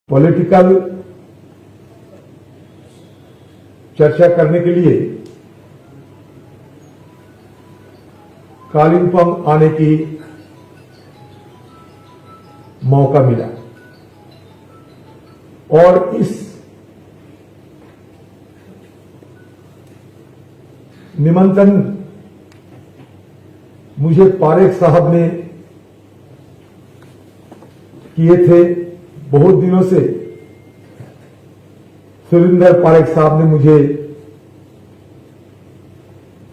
Political चर्चा करने के लिए कालिंपोंग आने की मौका मिला और इस निमंत्रण मुझे पारेख साहब ने किए थे। बहुत दिनों से सुरेंद्र पारेख साहब ने मुझे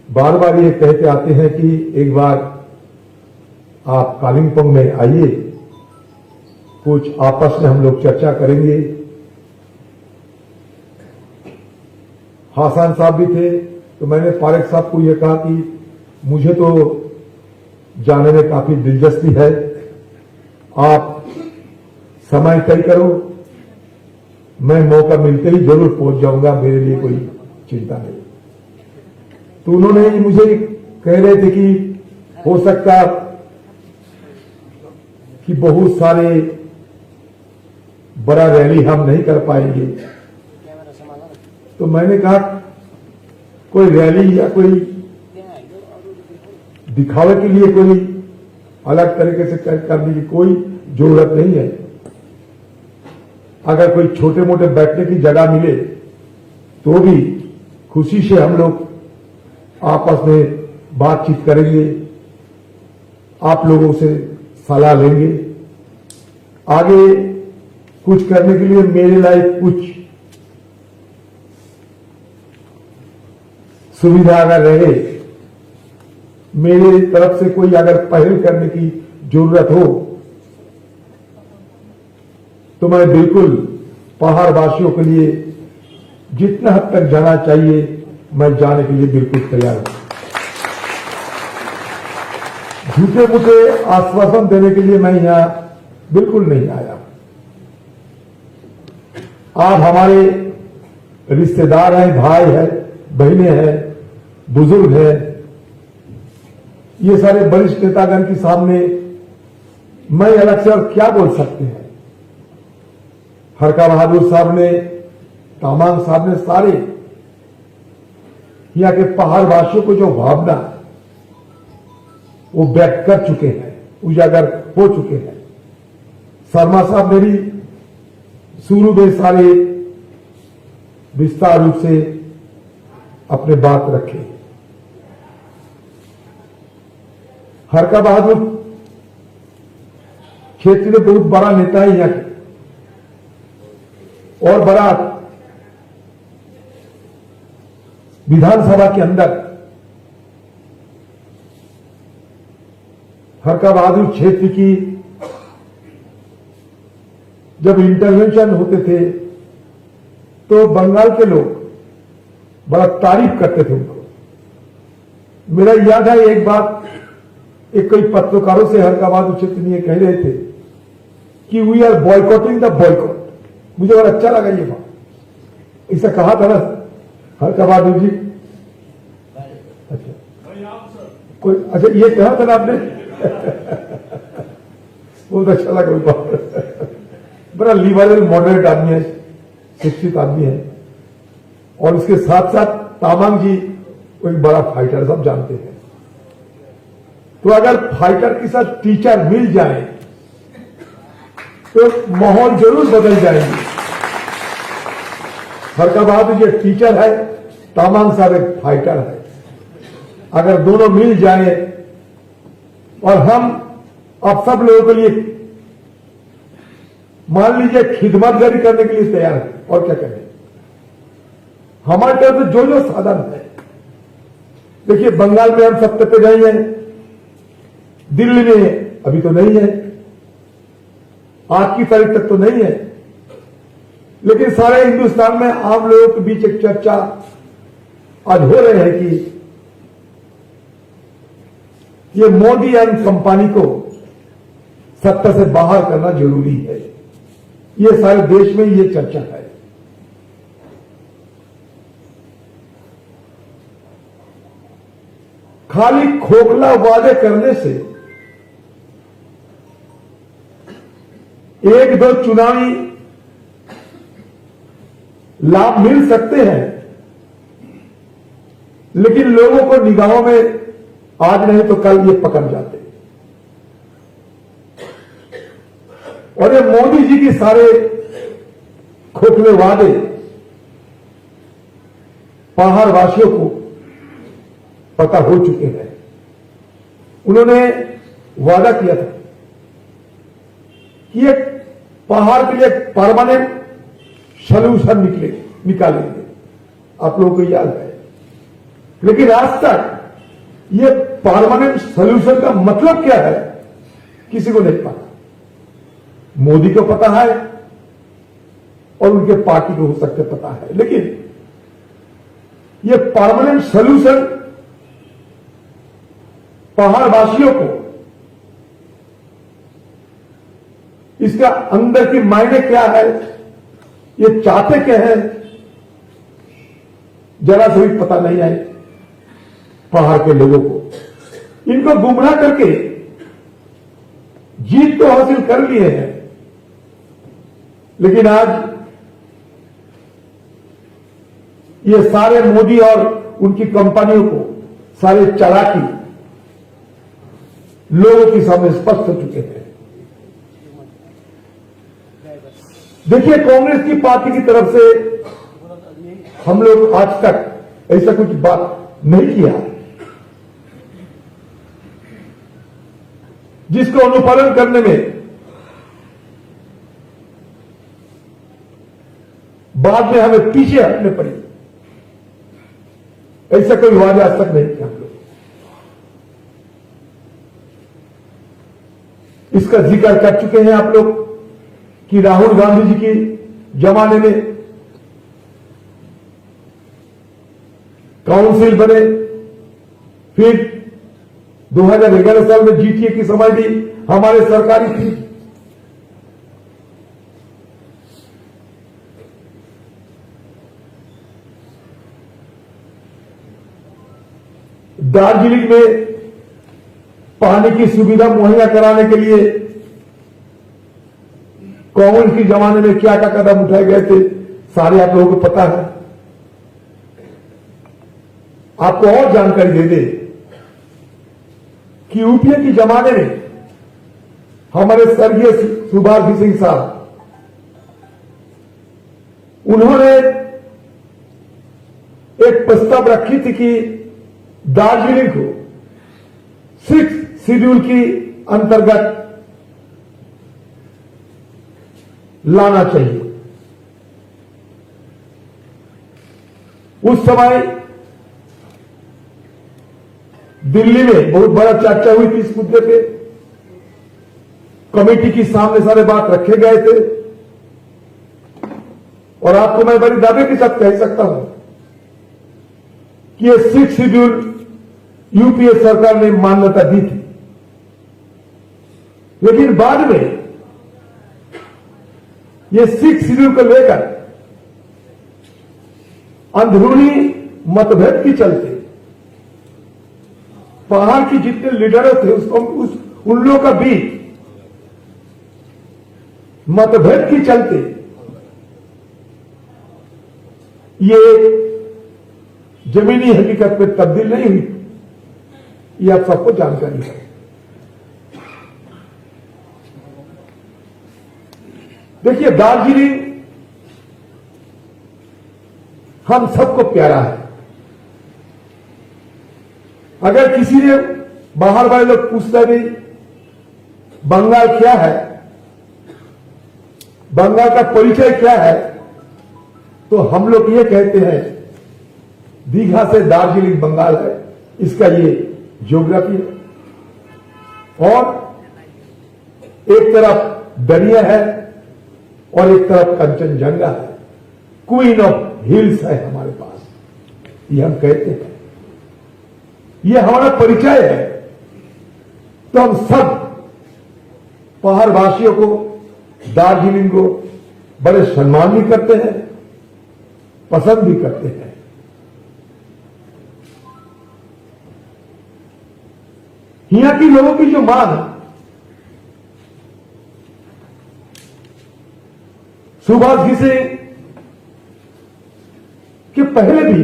बार बार ये कहते आते हैं कि एक बार आप कालिंपोंग में आइए, कुछ आपस में हम लोग चर्चा करेंगे। हासान साहब भी थे, तो मैंने पारेख साहब को यह कहा कि मुझे तो जाने में काफी दिलचस्पी है, आप समय तय करो, मैं मौका मिलते ही जरूर पहुंच जाऊंगा, मेरे लिए कोई चिंता नहीं। तो उन्होंने मुझे कह रहे थे कि हो सकता कि बहुत सारे बड़ा रैली हम नहीं कर पाएंगे, तो मैंने कहा कोई रैली या कोई दिखावे के लिए कोई अलग तरीके से करने की कोई जरूरत नहीं है। अगर कोई छोटे मोटे बैठने की जगह मिले तो भी खुशी से हम लोग आपस में बातचीत करेंगे, आप लोगों से सलाह लेंगे। आगे कुछ करने के लिए मेरे लायक कुछ सुविधा अगर रहे, मेरे तरफ से कोई अगर पहल करने की जरूरत हो, तो मैं बिल्कुल पहाड़ वासियों के लिए जितना हद तक जाना चाहिए मैं जाने के लिए बिल्कुल तैयार हूं। झूठे मूठे आश्वासन देने के लिए मैं यहां बिल्कुल नहीं आया। आप हमारे रिश्तेदार हैं, भाई हैं, बहनें हैं, बुजुर्ग हैं। ये सारे वरिष्ठ नेतागण के सामने मैं अलग से और क्या बोल सकते हैं। हरका बहादुर साहब ने, तामांग साहब ने, सारे यहाँ के पहाड़ वासियों को जो भावना वो व्यक्त कर चुके हैं, उजागर हो चुके हैं। शर्मा साहब ने भी शुरू में सारे विस्तार रूप से अपने बात रखे। हरका बहादुर क्षेत्र में बहुत बड़ा नेता है यहाँ के, और बड़ा विधानसभा के अंदर हरका बहादुर क्षेत्र की जब इंटरवेंशन होते थे तो बंगाल के लोग बड़ा तारीफ करते थे उनको। मेरा याद है एक बात, एक कई पत्रकारों से हरका बहादुर क्षेत्र में कह रहे थे कि we are boycotting the boycott. मुझे बड़ा अच्छा लगा ये बात। ऐसा कहा था ना हरका बहादुर जी? अच्छा, कोई अच्छा ये कहा था ना आपने? बहुत अच्छा लगा बात। बड़ा लिबरल मॉडरेट आदमी है, शिक्षित आदमी है, और उसके साथ साथ तामांग जी वो एक बड़ा फाइटर, सब जानते हैं। तो अगर फाइटर के साथ टीचर मिल जाए तो माहौल जरूर बदल जाएंगे। हरका बहादुर जी टीचर है, तामांग साहब एक फाइटर है। अगर दोनों मिल जाए और हम अब सब लोगों के लिए मान लीजिए खिदमतगारी करने के लिए तैयार है, और क्या करें। हमारे तरफ से जो जो साधन है, देखिए बंगाल में हम सत्ता पे गए हैं, दिल्ली में अभी तो नहीं है, आज की तारीख तक तो नहीं है, लेकिन सारे हिंदुस्तान में आम लोगों के बीच एक चर्चा आज हो रही है कि ये मोदी एंड कंपनी को सत्ता से बाहर करना जरूरी है। ये सारे देश में ये चर्चा है। खाली खोखला वादे करने से एक दो चुनावी लाभ मिल सकते हैं, लेकिन लोगों को निगाहों में आज नहीं तो कल ये पकड़ जाते। और ये मोदी जी के सारे खोखले वादे पहाड़ वासियों को पता हो चुके हैं। उन्होंने वादा किया था कि एक पहाड़ के लिए परमानेंट सॉल्यूशन निकालेंगे, आप लोगों को याद है। लेकिन आज तक ये परमानेंट सॉल्यूशन का मतलब क्या है किसी को नहीं पता। मोदी को पता है और उनके पार्टी को हो सकते पता है, लेकिन ये परमानेंट सॉल्यूशन पहाड़वासियों को इसका अंदर की मायने क्या है, ये चाहते क्या है, जरा से भी पता नहीं है पहाड़ के लोगों को। इनको गुमराह करके जीत तो हासिल कर लिए हैं, लेकिन आज ये सारे मोदी और उनकी कंपनियों को सारे चालाकी लोगों के सामने स्पष्ट हो चुके हैं। देखिए, कांग्रेस की पार्टी की तरफ से हम लोग आज तक ऐसा कुछ बात नहीं किया जिसको अनुपालन करने में बाद में हमें पीछे हटने पड़ी। ऐसा कोई वादा आज तक नहीं किया हम लोग। इसका जिक्र कर चुके हैं आप लोग कि राहुल गांधी जी के जमाने में काउंसिल बने, फिर 2011 साल में जीटीए की समय भी हमारे सरकारी थी। दार्जिलिंग में पानी की सुविधा मुहैया कराने के लिए कांग्रेस के जमाने में क्या क्या कदम उठाए गए थे, सारे आप लोगों को पता है। आपको और जानकारी दे दे कि यूपीए के जमाने में हमारे स्वर्गीय सुभाष सिंह साहब, उन्होंने एक प्रस्ताव रखी थी कि दार्जिलिंग को 6 शेड्यूल की अंतर्गत लाना चाहिए। उस समय दिल्ली में बहुत बड़ा चर्चा हुई थी इस मुद्दे पे। कमेटी के सामने सारे बात रखे गए थे और आपको मैं बड़ी दावे के साथ कह सकता हूं कि ये 6 शेड्यूल यूपीए सरकार ने मान्यता दी थी, लेकिन बाद में ये 6 शेड्यूल को लेकर अंदरूनी मतभेद के चलते पहाड़ की जितने लीडर थे उन लोगों का भी मतभेद के चलते ये जमीनी हकीकत में तब्दील नहीं हुई। ये आप सबको जानकारी है। देखिए, दार्जिलिंग हम सबको प्यारा है। अगर किसी ने बाहर वाले लोग पूछते भी बंगाल क्या है, बंगाल का परिचय क्या है, तो हम लोग ये कहते हैं दीघा से दार्जिलिंग बंगाल है, इसका ये ज्योग्राफी है। और एक तरफ दरिया है और एक तरफ कंचनजंगा है, क्वीन ऑफ हिल्स है हमारे पास, ये हम कहते हैं। ये हमारा परिचय है। तो हम सब पहाड़वासियों को, दार्जिलिंग को बड़े सम्मान भी करते हैं, पसंद भी करते हैं। यहां की लोगों की जो मांग है, सुभाष जी से कि पहले भी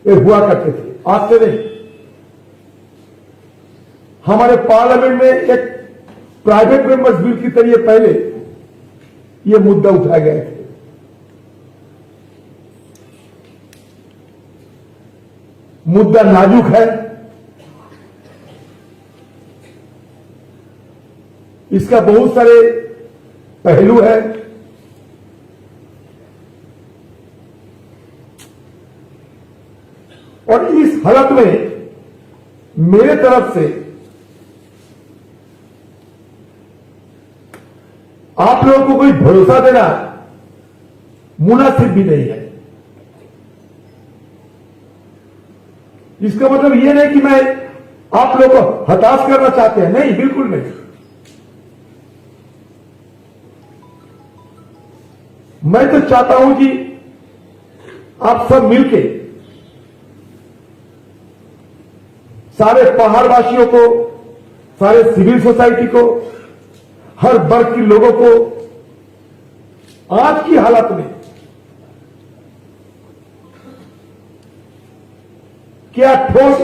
ये हुआ करते थे, आज से नहीं। हमारे पार्लियामेंट में एक प्राइवेट मेंबर्स बिल की तरह पहले ये मुद्दा उठाए गए थे। मुद्दा नाजुक है, इसका बहुत सारे पहलू है। और इस हालत में मेरे तरफ से आप लोगों को कोई भरोसा देना मुनासिब भी नहीं है। इसका मतलब यह नहीं कि मैं आप लोगों को हताश करना चाहते हैं, नहीं, बिल्कुल नहीं। मैं तो चाहता हूं कि आप सब मिलके सारे पहाड़वासियों को, सारे सिविल सोसाइटी को, हर वर्ग के लोगों को आज की हालत में क्या ठोस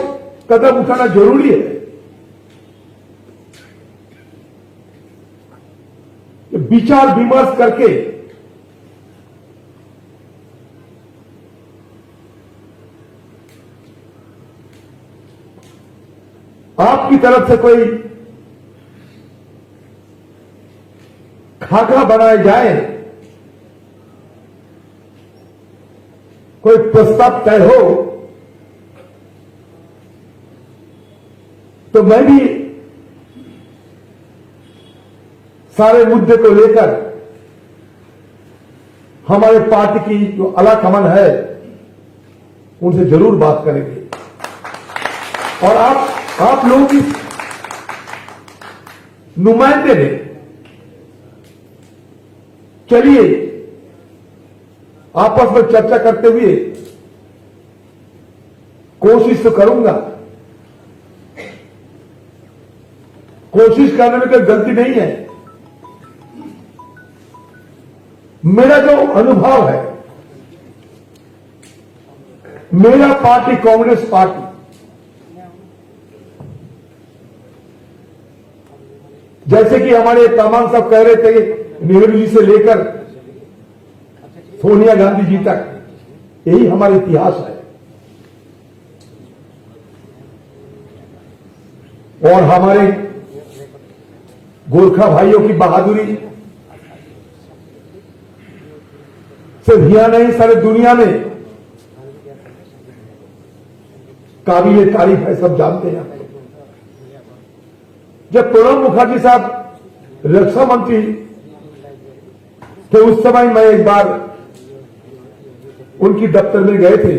कदम उठाना जरूरी है। विचार विमर्श करके आपकी तरफ से कोई खाका बनाए जाए, कोई प्रस्ताव तय हो, तो मैं भी सारे मुद्दे को लेकर हमारे पार्टी की जो आलाकमान है उनसे जरूर बात करेंगे। और आप लोगों की नुमाइंदे ने, चलिए आपस में चर्चा करते हुए कोशिश तो करूंगा, कोशिश करने में कोई गलती नहीं है। मेरा जो अनुभव है, मेरा पार्टी कांग्रेस पार्टी जैसे कि हमारे तमाम सब कह रहे थे, नेहरू जी से लेकर सोनिया गांधी जी तक, यही हमारा इतिहास है। और हमारे गोरखा भाइयों की बहादुरी सिर्फ यहां नहीं, सारे दुनिया में काबिले तारीफ है, सब जानते हैं। जब प्रणब मुखर्जी साहब रक्षा मंत्री थे, उस समय मैं एक बार उनकी दफ्तर में गए थे,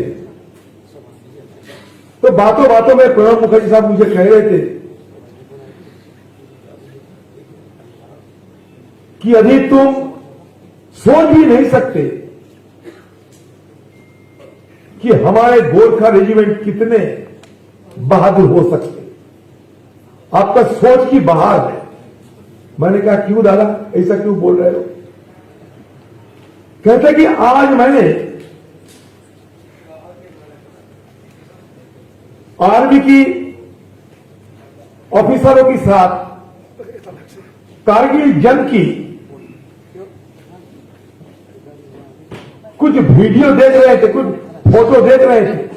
तो बातों बातों में प्रणब मुखर्जी साहब मुझे कह रहे थे कि अभी तुम सोच भी नहीं सकते कि हमारे गोरखा रेजिमेंट कितने बहादुर हो सकते, आपका सोच की बाहर है। मैंने कहा क्यों दादा, ऐसा क्यों बोल रहे हो? कहते कि आज मैंने आर्मी की ऑफिसरों के साथ कारगिल जंग की कुछ वीडियो देख रहे थे, कुछ फोटो देख रहे थे।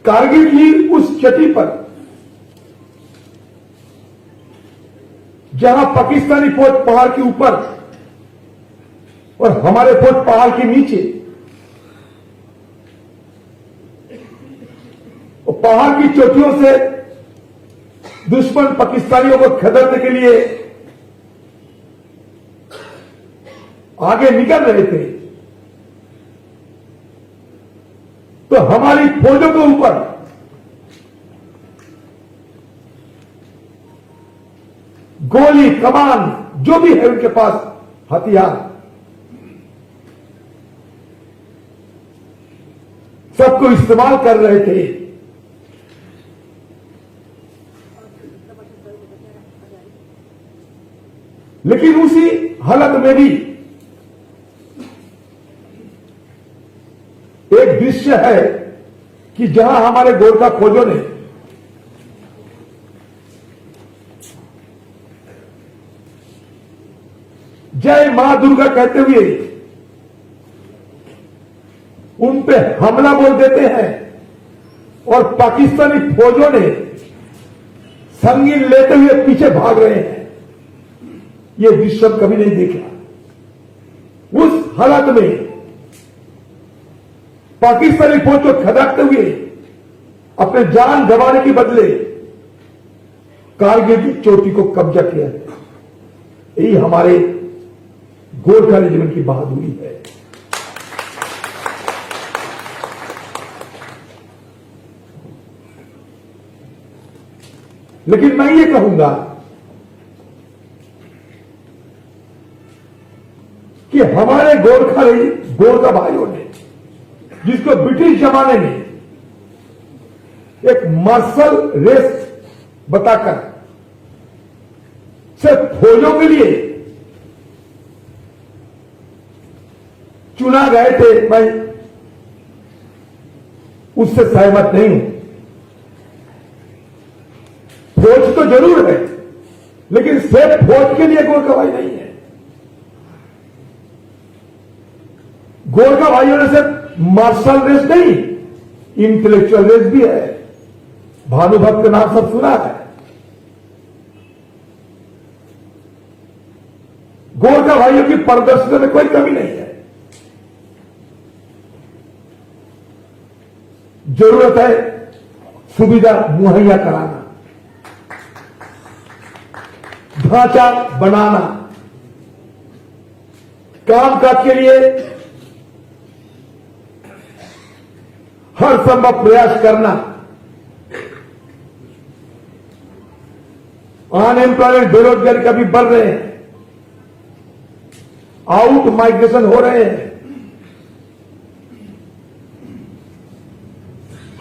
कारगिल की उस चटी पर जहां पाकिस्तानी फौज पहाड़ के ऊपर और हमारे फौज पहाड़ के नीचे, और पहाड़ की चोटियों से दुश्मन पाकिस्तानियों को खदेड़ने के लिए आगे निकल रहे थे, तो हमारी फौजों के ऊपर गोली, कमान, जो भी है उनके पास हथियार, सबको इस्तेमाल कर रहे थे। लेकिन उसी हालत में भी एक दृश्य है कि जहां हमारे गोरखा फौजों ने जय मां दुर्गा कहते हुए उन पे हमला बोल देते हैं और पाकिस्तानी फौजों ने संगीन लेते हुए पीछे भाग रहे हैं। ये दृश्य कभी नहीं देखा। उस हालत में पाकिस्तानी फौज को खदाकते हुए अपने जान गंवाने के बदले कारगिल की चोटी को कब्जा किया है। यही हमारे गोरखा रेजिमेंट की बहादुरी है। लेकिन मैं ये कहूंगा कि हमारे गोरखा भाइयों ने, जिसको ब्रिटिश जमाने में एक मार्शल रेस बताकर सिर्फ फौजों के लिए चुना गए थे, मैं उससे सहमत नहीं हूं। फौज तो जरूर है, लेकिन सिर्फ फौज के लिए गोरखा भाई नहीं है। गोरखा भाइयों ने सिर्फ मार्शल रेस नहीं, इंटेलेक्चुअल रेस भी है। भानुभक्त का नाम सब सुना है। गोरखा भाइयों की प्रदर्शन में कोई कमी नहीं है। जरूरत है सुविधा मुहैया कराना, ढांचा बनाना, कामकाज के लिए हर संभव प्रयास करना। अनएम्प्लॉयमेंट, बेरोजगारी कभी बढ़ रहे हैं, आउट माइग्रेशन हो रहे हैं।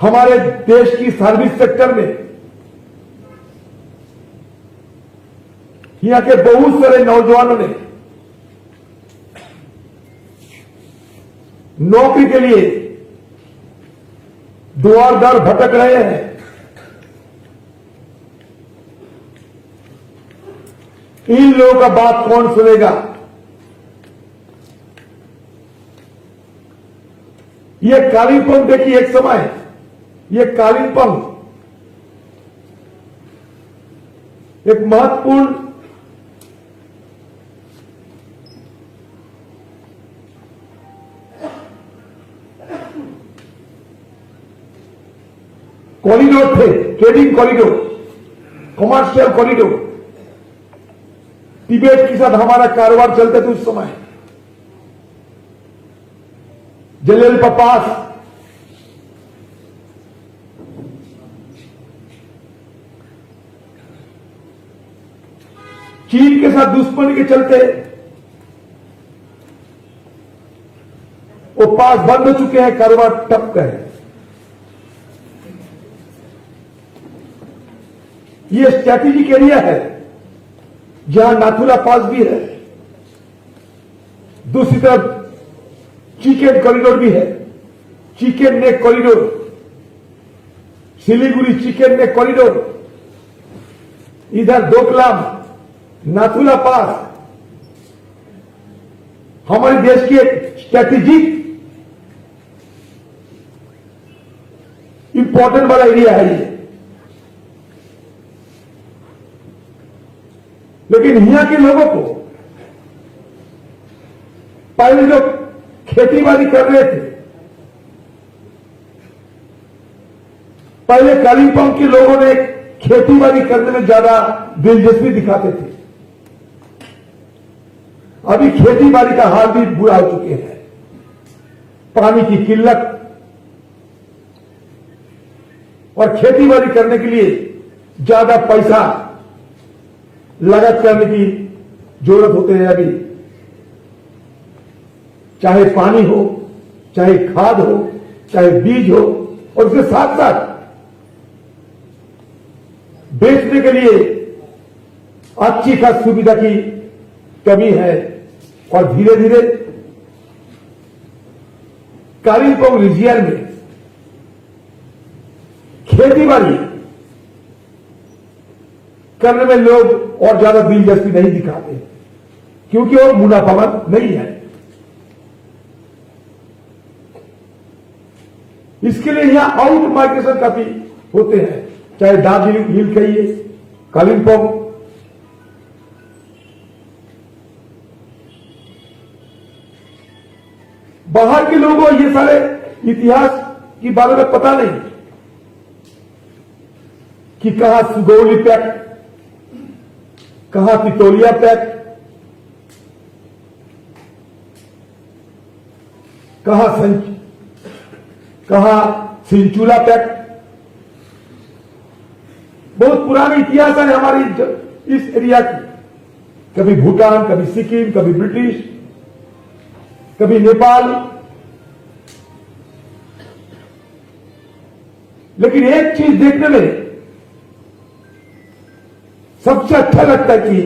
हमारे देश की सर्विस सेक्टर में यहां के बहुत सारे नौजवानों ने नौकरी के लिए द्वार द्वार भटक रहे हैं। इन लोगों का बात कौन सुनेगा? ये कालिंपोंग देखिए, एक समय ये कालिंपोंग एक महत्वपूर्ण कॉरिडोर थे, trading corridor, commercial corridor. Tibet के साथ हमारा कारोबार चलते थे उस समय। जलेल पास चीन के साथ दुश्मनी के चलते वो पास बंद हो चुके हैं, कारोबार ठप है। ये स्ट्रैटेजिक एरिया है जहां नाथुला पास भी है, दूसरी तरफ चिकेन कॉरिडोर भी है, चिकेन नेक कॉरिडोर, सिलीगुड़ी चिकेन नेक कॉरिडोर, इधर डोकलाम, नाथुला पास हमारे देश की एक स्ट्रैटेजिक इंपॉर्टेंट वाला एरिया है ये। लेकिन यहां के लोगों को पहले जो खेतीबाड़ी कर रहे थे, पहले कालिंपोंग के लोगों ने खेतीबाड़ी करने में ज्यादा दिलचस्पी दिखाते थे। अभी खेतीबाड़ी का हाल भी बुरा हो चुके हैं। पानी की किल्लत और खेतीबाड़ी करने के लिए ज्यादा पैसा लागत करने की जरूरत होते हैं। अभी चाहे पानी हो, चाहे खाद हो, चाहे बीज हो, और उसके साथ साथ बेचने के लिए अच्छी खास सुविधा की कमी है और धीरे धीरे कालिम्पोंग रीजियन में खेती बाड़ी करने में लोग और ज्यादा दिलचस्पी नहीं दिखाते क्योंकि वो मुनाफावंत नहीं है। इसके लिए यहां आउट माइग्रेशन काफी होते हैं, चाहे दार्जिलिंग हिल कहिए, कालिम्पोंग। बाहर के लोगों को ये सारे इतिहास के बारे में पता नहीं कि कहां सुगौली पैक्ट, कहां पितौलिया पैक्ट, कहां सिंचुला पैक्ट। बहुत पुरानी इतिहास है हमारी इस एरिया की। कभी भूटान, कभी सिक्किम, कभी ब्रिटिश, कभी नेपाल। लेकिन एक चीज देखने में सबसे अच्छा लगता है कि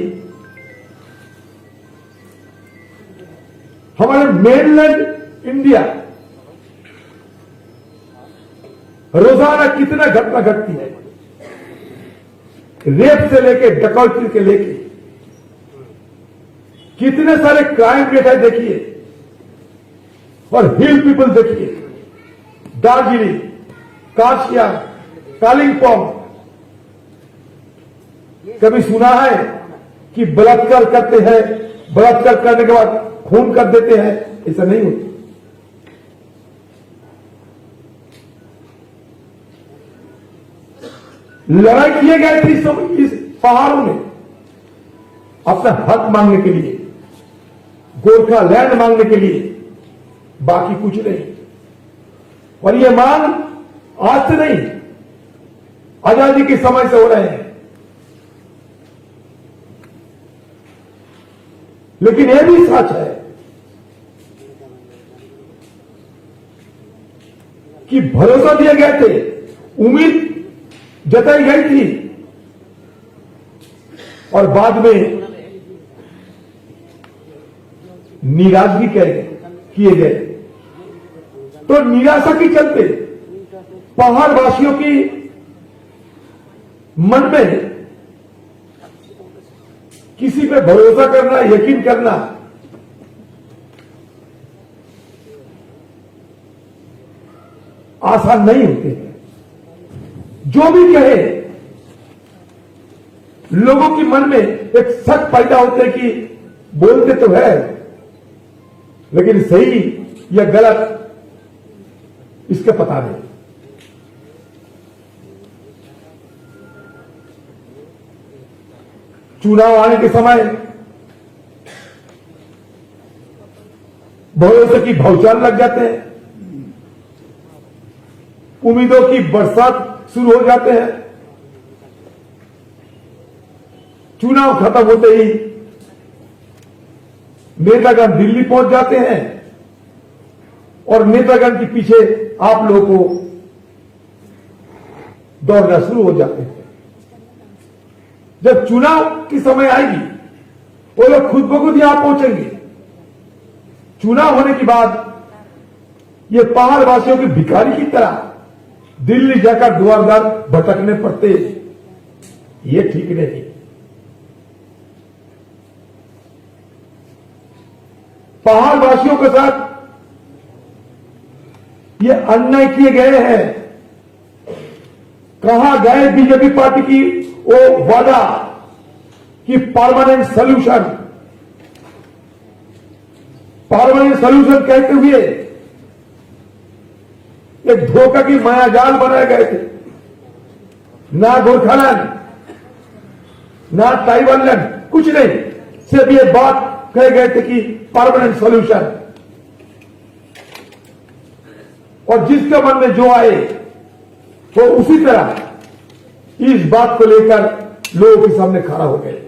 हमारे मेनलैंड इंडिया रोजाना कितना घटना घटती है, रेप से लेके डकैती के लेके कितने सारे क्राइम रेट है देखिए। और हिल पीपल देखिए, दार्जिलिंग, काशिया, कालिम्पोंग। कभी सुना है कि बलात्कार करते हैं, बलात्कार करने के बाद खून कर देते हैं? ऐसा नहीं होता। लड़ाई किए गए थे इस पहाड़ों में अपना हक मांगने के लिए, गोरखा लैंड मांगने के लिए, बाकी कुछ नहीं। और ये मांग आज से नहीं, आजादी के समय से हो रहे हैं। लेकिन यह भी सच है कि भरोसा दिए गए थे, उम्मीद जताई गई थी और बाद में निराश भी किए गए। तो निराशा के चलते पहाड़ वासियों की मन में किसी पे भरोसा करना, यकीन करना आसान नहीं होते हैं। जो भी कहे, लोगों के मन में एक शक पैदा होते है कि बोलते तो है लेकिन सही या गलत इसका पता नहीं। चुनाव आने के समय भरोसे की भौचाल लग जाते हैं, उम्मीदों की बरसात शुरू हो जाते हैं। चुनाव खत्म होते ही नेतागण दिल्ली पहुंच जाते हैं और नेतागण के पीछे आप लोगों को दौड़ना शुरू हो जाते हैं। जब चुनाव की समय आएगी वो लोग खुद ब खुद यहां पहुंचेंगे। चुनाव होने के बाद ये पहाड़ वासियों के भिखारी की तरह दिल्ली जाकर द्वार द्वार भटकने पड़ते, ये ठीक नहीं। पहाड़ वासियों के साथ ये अन्याय किए गए हैं। कहां गए बीजेपी पार्टी की वो वादा कि परमानेंट सॉल्यूशन कहते हुए एक धोखा की मायाजाल बनाए गए थे। ना गोरखालैंड, ना ताइवान लैंड, कुछ नहीं, सिर्फ ये बात कहे गए थे कि परमानेंट सॉल्यूशन। और जिसके मन में जो आए वो उसी तरह इस बात को लेकर लोगों के सामने खड़ा हो गए।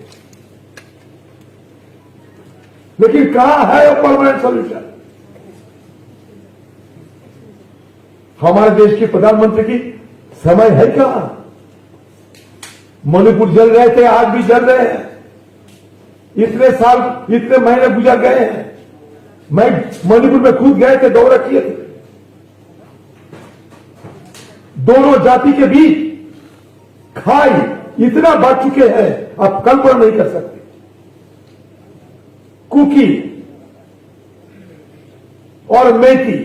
लेकिन कहां है वो परमानेंट सॉल्यूशन? हमारे देश के प्रधानमंत्री की समय है कहां? मणिपुर जल रहे थे, आज भी जल रहे हैं। इतने साल, इतने महीने गुजर गए हैं। मैं मणिपुर में खुद गए थे, दौरा किए थे। दोनों जाति के बीच खाई इतना बढ़ चुके हैं, आप कल्पना नहीं कर सकते। कुकी और मेथी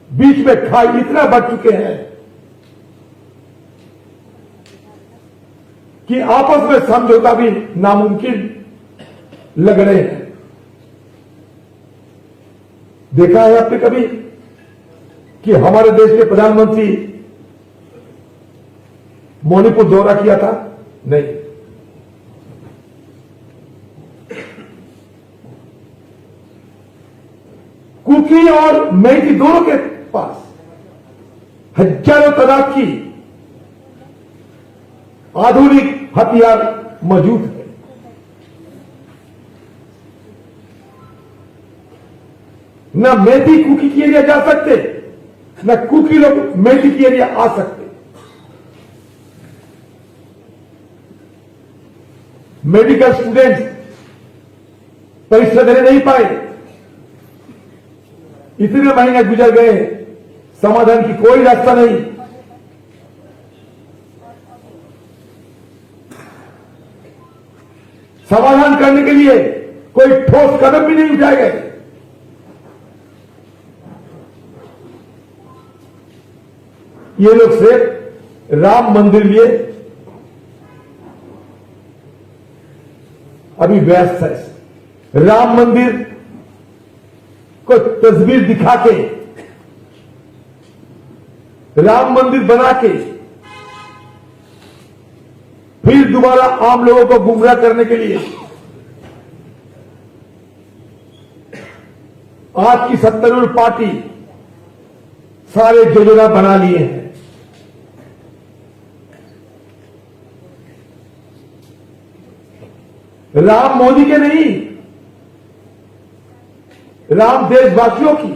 बीच में खाई इतना बढ़ चुके हैं कि आपस में समझौता भी नामुमकिन लग रहे हैं। देखा है आपने कभी कि हमारे देश के प्रधानमंत्री मणिपुर दौरा किया था? नहीं। कुकी और मेथी दोनों के पास हजारों तादाद की आधुनिक हथियार मौजूद है। न मेथी कुकी की एरिया जा सकते, न कुकी लोग मेथी की एरिया आ सकते। मेडिकल स्टूडेंट्स परीक्षा देने नहीं पाए, इतने महीने गुजर गए, समाधान की कोई रास्ता नहीं। समाधान करने के लिए कोई ठोस कदम भी नहीं उठाए गए। ये लोग सिर्फ राम मंदिर लिए अभी व्यस्त है। राम मंदिर को तस्वीर दिखा के, राम मंदिर बना के फिर दोबारा आम लोगों को गुमराह करने के लिए आज की सत्तारूढ़ पार्टी सारे योजना बना लिए हैं। राम मोदी के नहीं, राम देशवासियों की।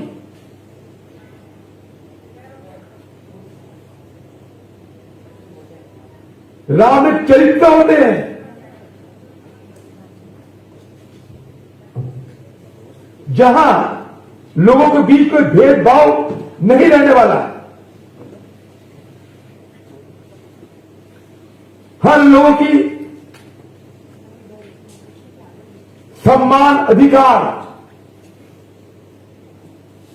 राम एक चरित्र होते हैं। जहां लोगों के बीच कोई भेदभाव नहीं रहने वाला है। हर लोगों की सम्मान अधिकार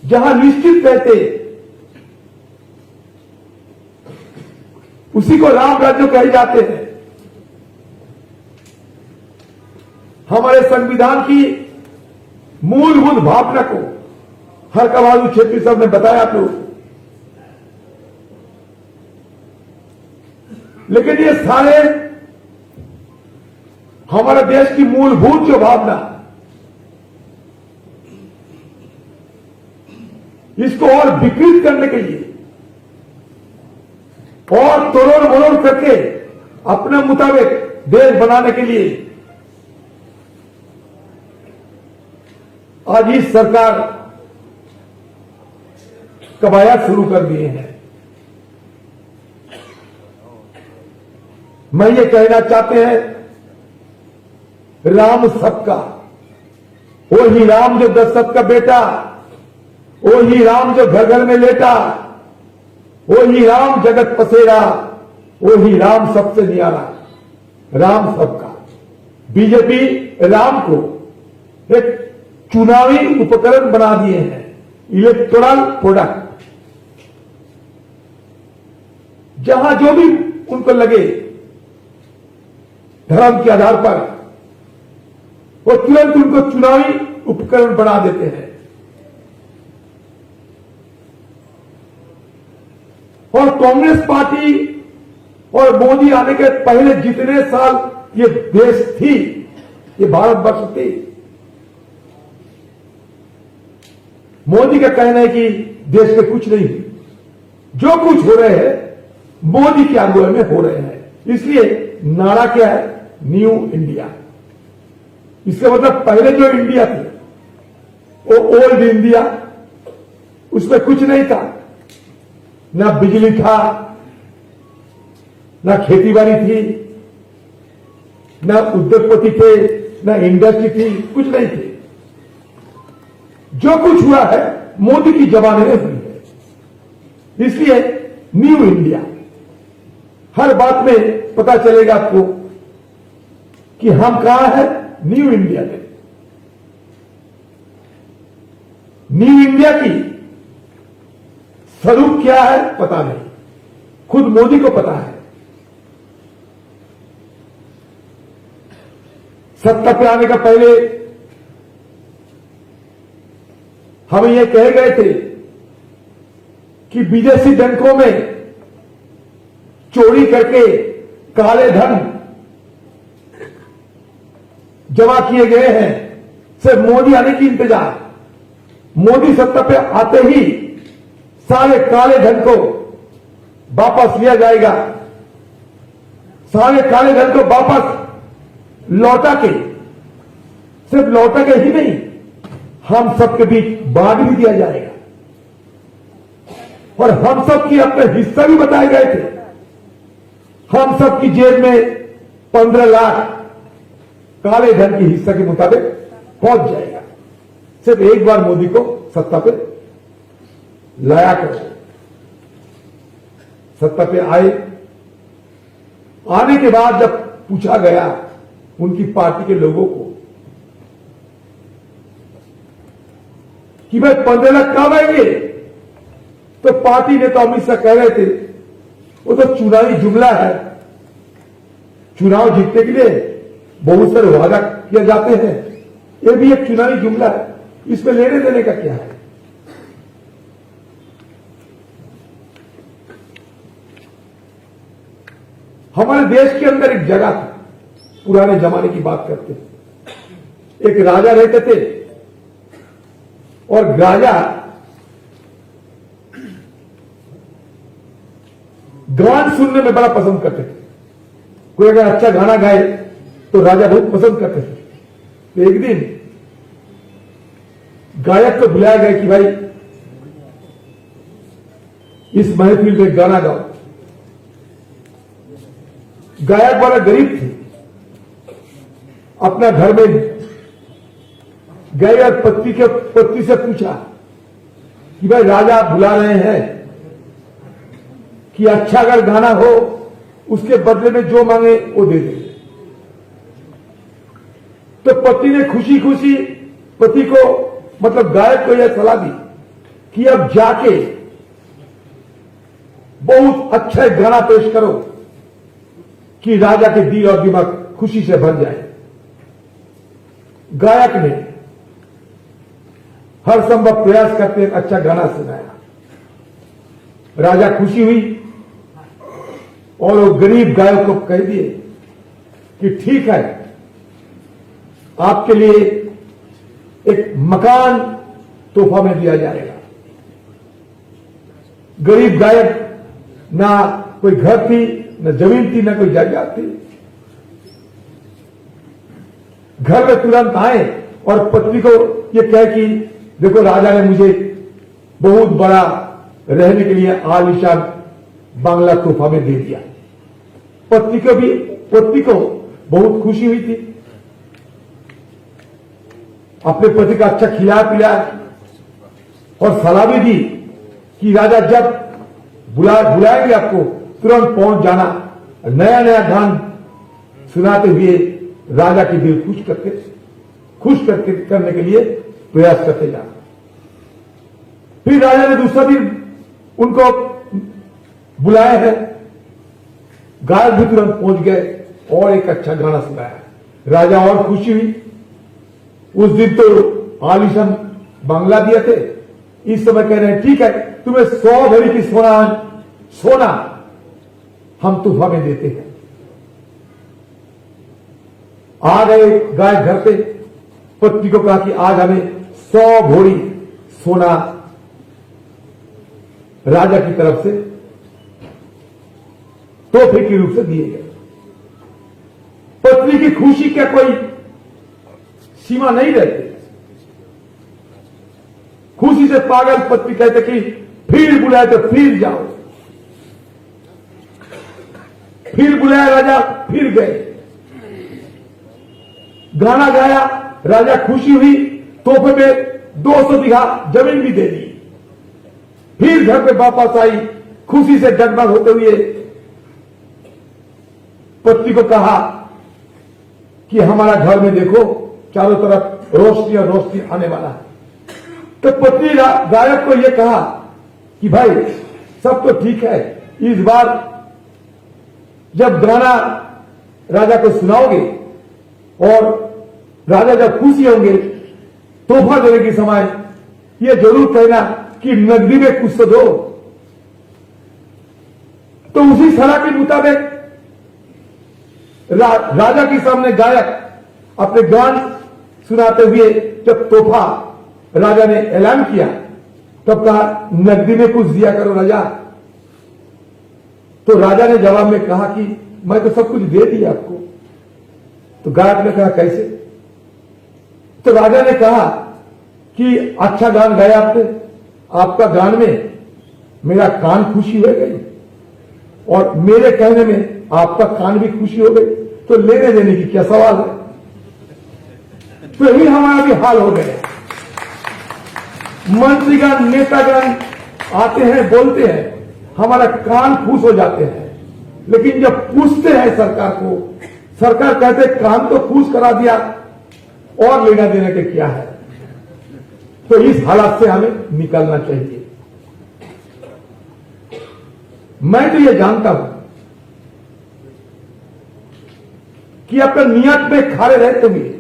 जहां निश्चित रहते, उसी को राम राज्य कहे जाते हैं। हमारे संविधान की मूलभूत भावना को हरका बहादुर क्षेत्री साहब ने बताया आप लोग। लेकिन ये सारे हमारे देश की मूलभूत जो भावना, इसको और विकृत करने के लिए और तोड़ मरोड़ करके अपने मुताबिक देश बनाने के लिए आज इस सरकार कवायद शुरू कर दिए हैं। मैं ये कहना चाहते हैं, राम सबका, वो ही राम जो दशरथ का बेटा, वो ही राम जो घर घर में लेटा, वो ही राम जगत पसेरा, वो ही राम सबसे न्यारा। राम सबका। बीजेपी राम को एक चुनावी उपकरण बना दिए हैं, इलेक्टोरल प्रोडक्ट। जहां जो भी उनको लगे धर्म के आधार पर, वो तुरंत उनको चुनावी उपकरण बना देते हैं। और कांग्रेस पार्टी और मोदी आने के पहले जितने साल ये देश थी, ये भारतवर्ष थी, मोदी का कहना है कि देश में कुछ नहीं, जो कुछ हो रहे हैं मोदी की अगुवाई में हो रहे हैं। इसलिए नारा क्या है? New India. इसका मतलब पहले जो इंडिया थी वो ओल्ड इंडिया, उसमें कुछ नहीं था, ना बिजली था, ना खेती बाड़ी थी, ना उद्योगपति थे, ना इंडस्ट्री थी, कुछ नहीं थी। जो कुछ हुआ है मोदी की जमाने में हुई है। इसलिए न्यू इंडिया, हर बात में पता चलेगा आपको कि हम कहां हैं, न्यू इंडिया में। न्यू इंडिया की स्वरूप क्या है पता नहीं, खुद मोदी को पता है। सत्ता पे आने का पहले हम ये कह गए थे कि विदेशी बैंकों में चोरी करके काले धन जमा किए गए हैं, सिर्फ मोदी आने की इंतजार। मोदी सत्ता पे आते ही सारे काले धन को वापस लिया जाएगा, सारे काले धन को वापस लौटा के, सिर्फ लौटा के ही नहीं, हम सबके बीच बांट भी दिया जाएगा। और हम सबकी अपने हिस्सा भी बताए गए थे। हम सबकी जेब में 15 लाख काले धन की हिस्सा के मुताबिक पहुंच जाएगा। सिर्फ एक बार मोदी को सत्ता पे लाया करो। सत्ता पे आए, आने के बाद जब पूछा गया उनकी पार्टी के लोगों को कि भाई 15 लाख कब आएंगे, तो पार्टी ने तो अमित शाह कह रहे थे वो तो चुनावी जुमला है। चुनाव जीतने के लिए बहुत सारे वादा किए जाते हैं, ये भी एक चुनावी जुमला है, इसमें लेने देने का क्या है। हमारे देश के अंदर एक जगह थी, पुराने जमाने की बात करते हैं। एक राजा रहते थे और राजा गान सुनने में बड़ा पसंद करते थे। कोई अगर अच्छा गाना गाए तो राजा बहुत पसंद करते थे। तो एक दिन गायक को बुलाया गया कि भाई इस महफिल में गाना गाओ। गायक बड़ा गरीब थे, अपना घर में गए और पत्नी से पूछा कि भाई राजा आप बुला रहे हैं कि अच्छा अगर गाना हो उसके बदले में जो मांगे वो दे देंगे। तो पत्नी ने खुशी खुशी पति को, मतलब गायक को यह सलाह दी कि अब जाके बहुत अच्छा गाना पेश करो कि राजा के दिल और दिमाग खुशी से भर जाए। गायक ने हर संभव प्रयास करते अच्छा गाना सुनाया। राजा खुशी हुई और वो गरीब गायक को कह दिए कि ठीक है, आपके लिए एक मकान तोहफा में दिया जाएगा। गरीब गायक, ना कोई घर थी, न जमीन थी, न कोई जायदाद थी। घर में तुरंत आए और पत्नी को यह कह कि देखो राजा ने मुझे बहुत बड़ा रहने के लिए आलीशान बांग्ला तोहफा में दे दिया। पत्नी को बहुत खुशी हुई थी। अपने पति का अच्छा खिलाया पिलाया और सलाह भी दी कि राजा जब बुलाएंगे आपको तुरंत पहुंच जाना, नया नया गान सुनाते हुए राजा के दिल खुश करने के लिए प्रयास करते जाना। फिर राजा ने दूसरा दिन उनको बुलाया है, गायक भी तुरंत पहुंच गए और एक अच्छा गाना सुनाया। राजा और खुशी हुई। उस दिन तो आलीशान बांग्ला दिए थे, इस समय कह रहे हैं ठीक है, तुम्हें 100 भरी की सोना हम तोहफा में देते हैं। आ गए गायक घर पे, पत्नी को कहा कि आज हमें 100 भरी सोना राजा की तरफ से तोहफे के रूप से दिए गए। पत्नी की खुशी का कोई सीमा नहीं रहती। खुशी से पागल पत्नी कहते कि फिर बुलाए तो फिर जाओ। फिर बुलाया राजा, फिर गए। गाना गाया, राजा खुशी हुई, तोहफे में 200 बीघा जमीन भी दे दी। फिर घर पे वापस आई, खुशी से जगमग होते हुए पत्नी को कहा कि हमारा घर में देखो चारों तरफ रोशनी और रोशनी आने वाला है। तो पत्नी गायक को यह कहा कि भाई सब तो ठीक है, इस बार जब गाना राजा को सुनाओगे और राजा जब खुशी होंगे तोहफा देने के समय यह जरूर कहना कि नकदी में कुछ तो दो। तो उसी सलाह के मुताबिक राजा के सामने गायक अपने गान सुनाते हुए जब तोहफा राजा ने ऐलान किया तब कहा नकदी में कुछ दिया करो राजा। तो राजा ने जवाब में कहा कि मैं तो सब कुछ दे दिया आपको। तो गायक ने कहा कैसे? तो राजा ने कहा कि अच्छा गान गाया आपने, आपका गान में मेरा कान खुशी हो गई और मेरे कहने में आपका कान भी खुशी हो गई, तो लेने देने की क्या सवाल है। तो यही हमारा भी हाल हो गया। मंत्रीगण नेतागण आते हैं, बोलते हैं, हमारा कान खुश हो जाते हैं, लेकिन जब पूछते हैं सरकार को, सरकार कहते कान तो खुश करा दिया और लेना देने के क्या है। तो इस हालात से हमें निकलना चाहिए। मैं तो यह जानता हूं कि अपने नियत में खड़े रहते हुए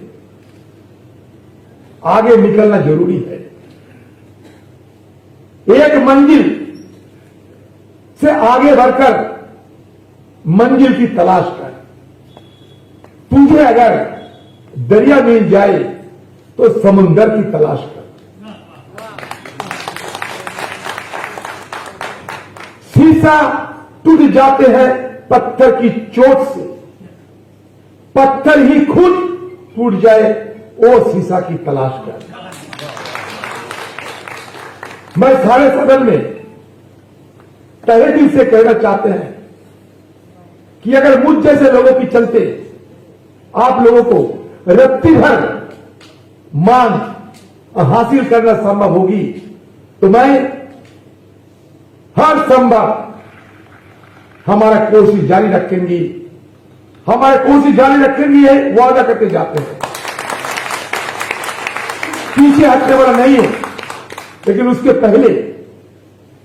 आगे निकलना जरूरी है। एक मंजिल से आगे बढ़कर मंजिल की तलाश कर। तुझे अगर दरिया मिल जाए तो समुंदर की तलाश कर। शीशा टूट जाते हैं पत्थर की चोट से, पत्थर ही खुद टूट जाए वो शीशा की तलाश कर। मैं सारे सदन में तहे दिल से कहना चाहते हैं कि अगर मुझ जैसे लोगों की चलते आप लोगों को रत्ती भर मांग हासिल करना संभव होगी तो मैं हर संभव हमारा कोशिश जारी रखेंगी, हमारे कोशिश जारी रखेंगे, ये वादा करते जाते हैं। पीछे हटने वाला नहीं हो, लेकिन उसके पहले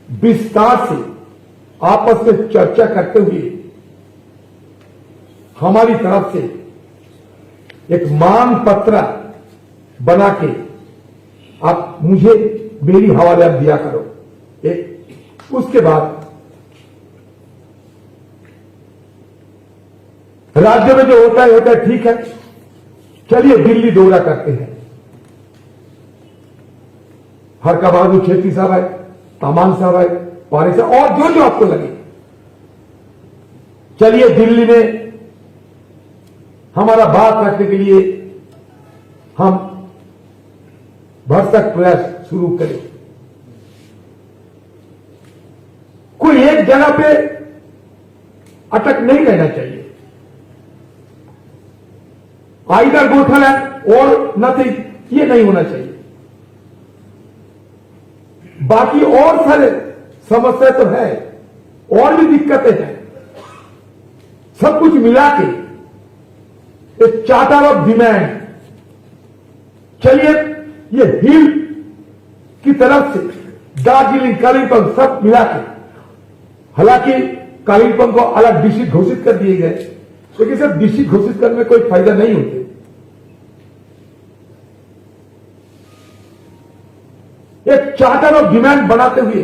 विस्तार से आपस में चर्चा करते हुए हमारी तरफ से एक मांग पत्र बना के आप मुझे मेरी हवाले दिया करो। उसके बाद राज्य में जो होता है ठीक है, चलिए दिल्ली दौरा करते हैं। हर का बहादुर छेत्री साहब है, तामान साहब है, पारे साहब और जो जो आपको लगे, चलिए दिल्ली में हमारा बात रखने के लिए हम भरसक प्रयास शुरू करें। कोई एक जगह पे अटक नहीं रहना चाहिए। आइदर गोठालैंड और नथिंग, ये नहीं होना चाहिए। बाकी और सारे समस्या तो है, और भी दिक्कतें हैं, सब कुछ मिला के एक चार्टर ऑफ डिमांड, चलिए ये हिल की तरफ से दार्जिलिंग कालिंपोंग सब मिला के, हालांकि कालिंपोंग को अलग डिस्ट्रिक्ट घोषित कर दिए गए, लेकिन सिर्फ डिस्ट्रिक्ट घोषित करने में कोई फायदा नहीं होते। एक चार्टर ऑफ डिमांड बनाते हुए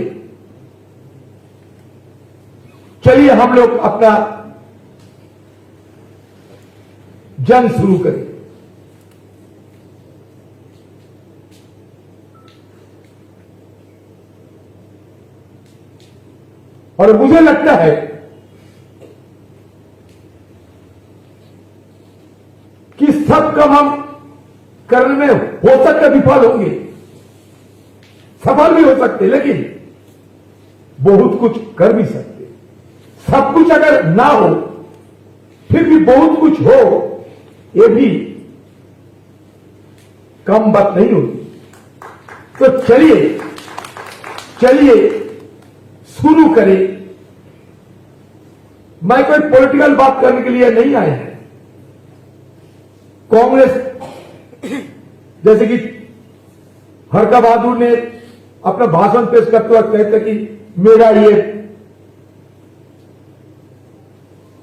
चलिए हम लोग अपना जंग शुरू करें। और मुझे लगता है कि सब काम हम करने में हो सकता विफल होंगे, सफल भी हो सकते, लेकिन बहुत कुछ कर भी सकते। सब कुछ अगर ना हो फिर भी बहुत कुछ हो, ये भी कम बात नहीं होगी। तो चलिए शुरू करें। मैं कोई पॉलिटिकल बात करने के लिए नहीं आया है। कांग्रेस जैसे कि हरका बहादुर ने अपना भाषण पेश करते वक्त कहते कि मेरा ये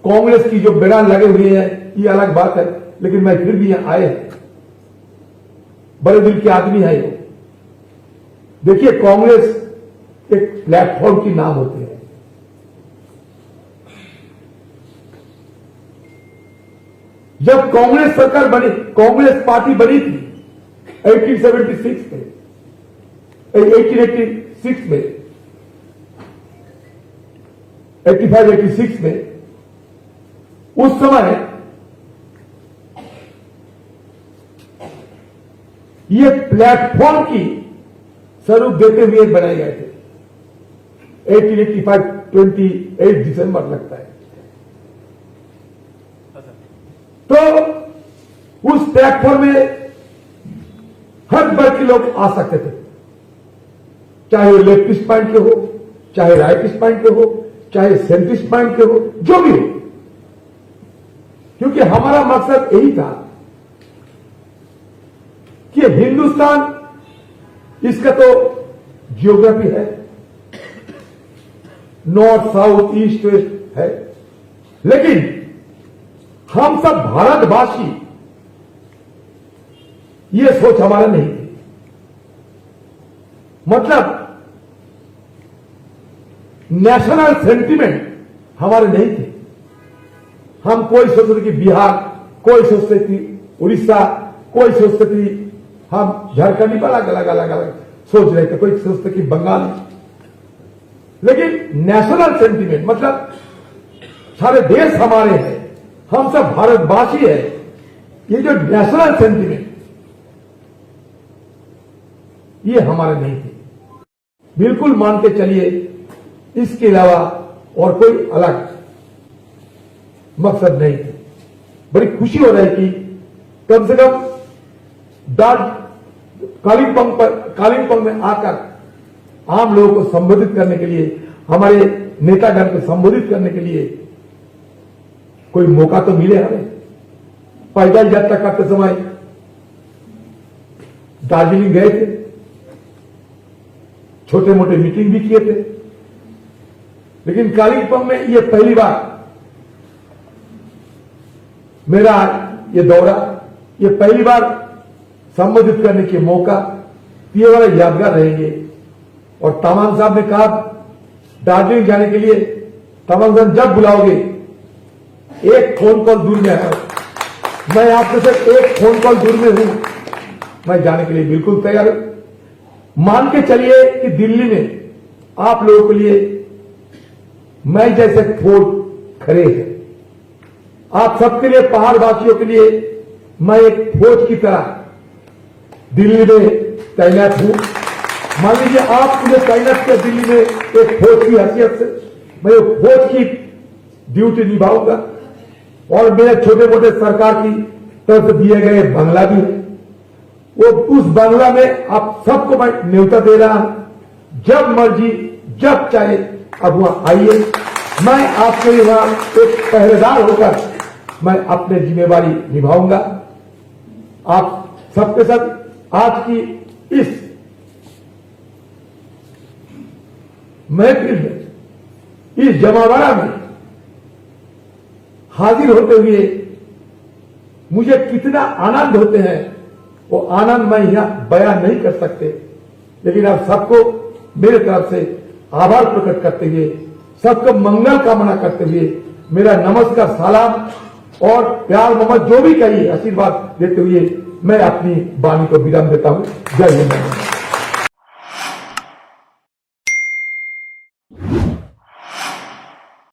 कांग्रेस की जो बयान लगे हुए हैं ये अलग बात है, लेकिन मैं फिर भी यहां आए हैं। बड़े दिल के आदमी है ये। देखिए, कांग्रेस एक प्लेटफॉर्म की नाम होते हैं। जब कांग्रेस सरकार बनी, कांग्रेस पार्टी बनी थी 1876 में, 1886 में, 85-86 में, उस समय ये प्लेटफॉर्म की स्वरूप देते हुए बनाए गए थे। 1885 28 दिसंबर लगता है। तो उस प्लेटफॉर्म में हर वर्ग के लोग आ सकते थे, चाहे वो लेफ्टिस्ट पॉइंट के हो, चाहे राइटिस्ट पॉइंट के हो, चाहे सेंट्रिस्ट पॉइंट के हो, जो भी हो, क्योंकि हमारा मकसद यही था कि हिंदुस्तान इसका तो जियोग्राफी है, नॉर्थ साउथ ईस्ट वेस्ट है, लेकिन हम सब भारतवासी, ये सोच हमारा नहीं थी। मतलब नेशनल सेंटिमेंट हमारे नहीं थे। हम कोई सोचते थे कि बिहार, कोई सोचते थी उड़ीसा, कोई सोचते थी हम झारखंड पर अलग अलग सोच रहे थे, कोई सोचते कि बंगाल। लेकिन नेशनल सेंटिमेंट मतलब सारे देश हमारे हैं, हम सब भारतवासी है। ये जो नेशनल सेंटिमेंट ये हमारे नहीं थे। बिल्कुल मान के चलिए, इसके अलावा और कोई अलग मकसद नहीं थे। बड़ी खुशी हो रही है कि कम से कम कालिंपोंग में आकर आम लोगों को संबोधित करने के लिए, हमारे नेतागण को संबोधित करने के लिए कोई मौका तो मिले हमें। पैदल यात्रा करते समय दार्जिलिंग गए थे, छोटे मोटे मीटिंग भी किए थे, लेकिन कालिंपोंग में ये पहली बार मेरा ये दौरा, ये पहली बार संबोधित करने के मौका, ये वाला यादगार रहेंगे। और तमाम साहब ने कहा दार्जिलिंग जाने के लिए तमाम साहब जब बुलाओगे, एक फोन कॉल दूर में है, मैं आपसे सिर्फ एक फोन कॉल दूर में हूं, मैं जाने के लिए बिल्कुल तैयार हूं। मान के चलिए कि दिल्ली में आप लोगों के लिए मैं जैसे फौज खड़े हैं, आप सबके लिए, पहाड़वासियों के लिए मैं एक फौज की तरह दिल्ली में तैनात हूं। मान लीजिए आप मुझे तैनात किया दिल्ली में एक फौज की हैसियत से, मैं फौज की ड्यूटी निभाऊंगा। और मेरे छोटे मोटे सरकार की तरफ से दिए गए बंगला भी है, वो उस बंगला में आप सबको मैं न्योता दे रहा हूं। जब मर्जी, जब चाहे अब वहां आइए। मैं आपके लिए वहां एक पहरेदार होकर मैं अपनी जिम्मेवारी निभाऊंगा। आप सबके साथ आज की इस महफिल में, इस जमावड़ा में हाजिर होते हुए मुझे कितना आनंद होते हैं, वो आनंद मैं यहां बयान नहीं कर सकते। लेकिन आप सबको मेरे तरफ से आभार प्रकट करते हुए, सबको मंगल कामना करते हुए मेरा नमस्कार, सलाम और प्यार मोहब्बत जो भी कहिए, आशीर्वाद देते हुए मैं अपनी वाणी को विराम देता हूं। जय हिंद।